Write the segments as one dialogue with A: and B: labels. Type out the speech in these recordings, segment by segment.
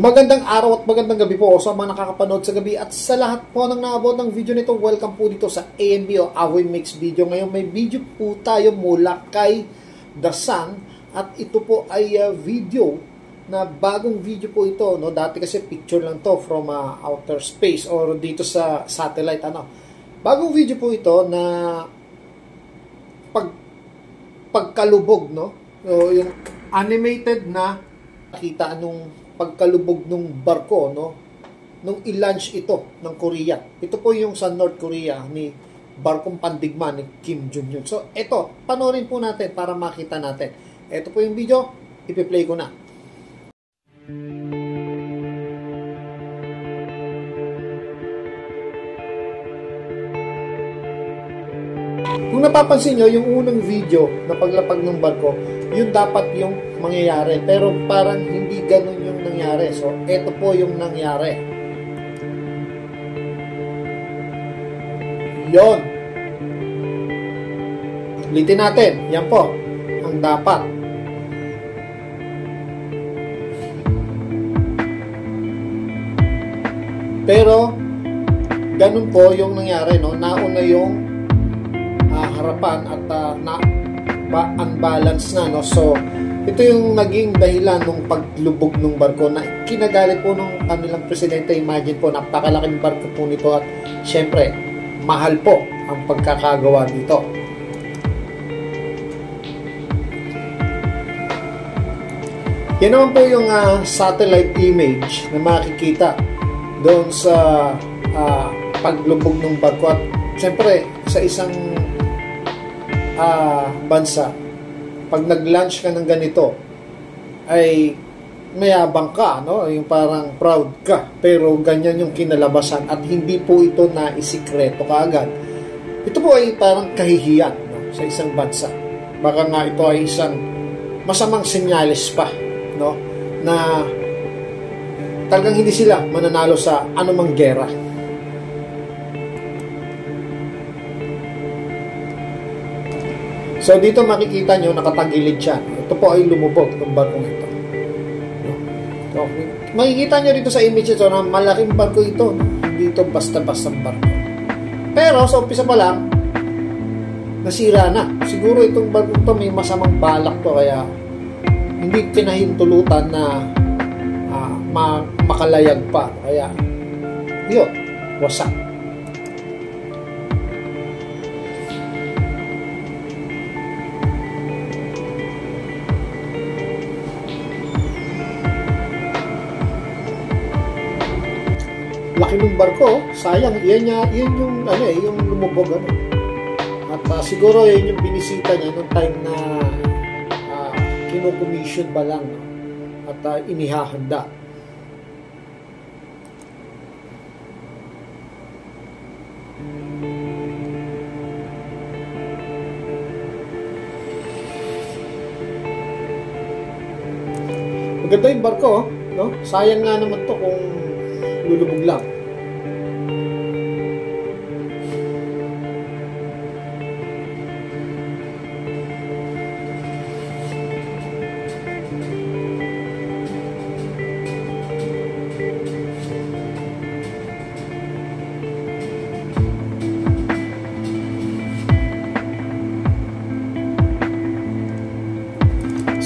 A: Magandang araw at magandang gabi po sa mga nakakapanood sa gabi at sa lahat po ng naabot ng video nito. Welcome po dito sa AMB o Awi Mix Video. Ngayon may video po tayo mula kay The Sun at ito po ay video na bagong video po ito. No? Dati kasi picture lang to from outer space or dito sa satellite. Bagong video po ito na pagkalubog. No? So, yung animated na kita anong pagkalubog ng barko, no? Nung i-launch ito ng Korea. Ito po yung sa North Korea ni barkong pandigma ni Kim Jong-un. So, ito, panoorin po natin para makita natin. Ito po yung video, ipi-play ko na. Kung napapansin nyo, yung unang video na paglapag ng barko, yun dapat yung mangyayari. Pero parang hindi ganun yung nangyari. So, ito po yung nangyari. Yon. Ulitin natin. Yan po. Ang dapat. Pero, ganun po yung nangyari. No? Nauna yung harapan at unbalance na, no? So ito yung naging dahilan ng paglubog ng barko na kinagalit po ng kanilang presidente. Imagine po, napakalaking barko po nito at syempre mahal po ang pagkakagawa dito. Yan naman po yung satellite image na makikita doon sa paglubog ng barko at syempre sa isang bansa, pag nag-launch ka ng ganito ay mayabang ka, no? Yung parang proud ka, pero ganyan yung kinalabasan at hindi po ito na isikreto kaagad. Ito po ay parang kahihiyan, no? Sa isang bansa. Baka nga ito ay isang masamang senyales pa, no? Na talagang hindi sila mananalo sa anumang gera. So, dito makikita nyo, nakatagilid siya. Ito po ay lumubog ng barkong ito. So, makikita nyo dito sa image ito na malaking barko ito. Hindi ito basta-basta barko. Pero, sa umpisa pa lang, nasira na. Siguro itong barko ito may masamang balak to. Kaya, hindi pinahintulutan na makalayag pa. Kaya, yun, wasak. Laki ng barko, sayang, yan yung yung lumubog At siguro yun yung binisita niya nung time na kino-commission pa lang, no? At inihahanda. Maganda yung barko, no? Sayang nga naman to kung lulubog lang.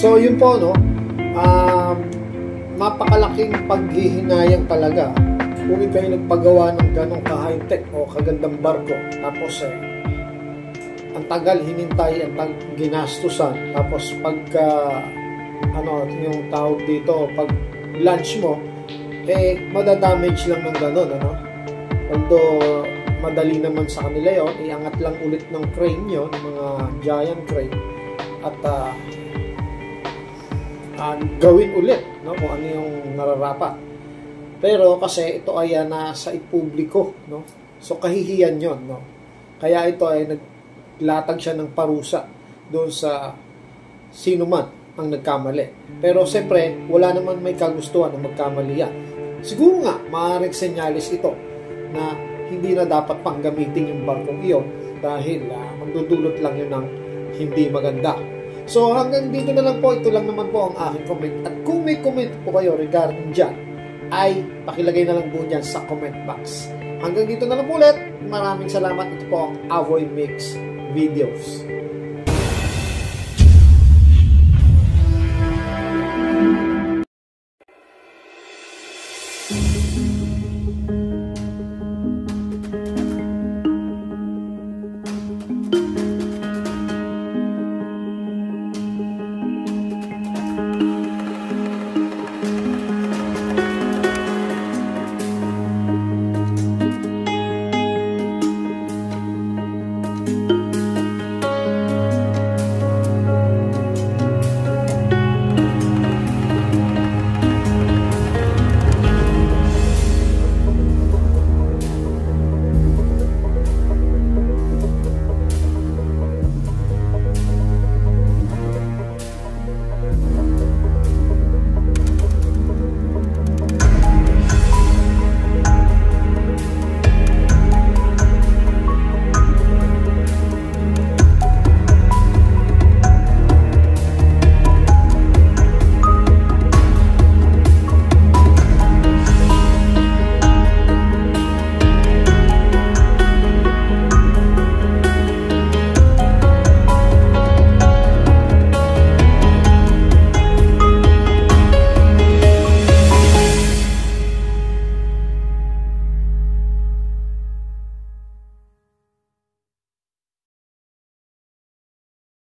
A: So yun po, no? Napakalaking paghihinayang talaga kung kayo nagpagawa ng ganong ka-high-tech o kagandang barko, tapos ang tagal hinintay, ang ginastusan, tapos pagka yung tawag dito, pag launch mo madadamage lang ng ganon, although madali naman sa kanila yon, iangat lang ulit ng crane yon, mga giant crane, at gawin ulit, no, kung ano yung nararapat. Pero kasi ito ay nasa ipubliko, no? So kahihiyan 'yon, no? Kaya ito ay naglatag siya ng parusa doon sa sino man ang nagkamali. Pero siyempre, wala naman may kagustuhan na magkamali yan. Siguro nga, maaaring senyalis ito na hindi na dapat pang gamitin yung barkong iyon dahil magdudulot lang yun ng hindi maganda. So hanggang dito na lang po, ito lang naman po ang aking comment. At kung may comment po kayo regarding dyan, ay pakilagay na lang po dyan sa comment box. Hanggang dito na lang ulit. Maraming salamat. Ito po ang Avoy Mix Videos.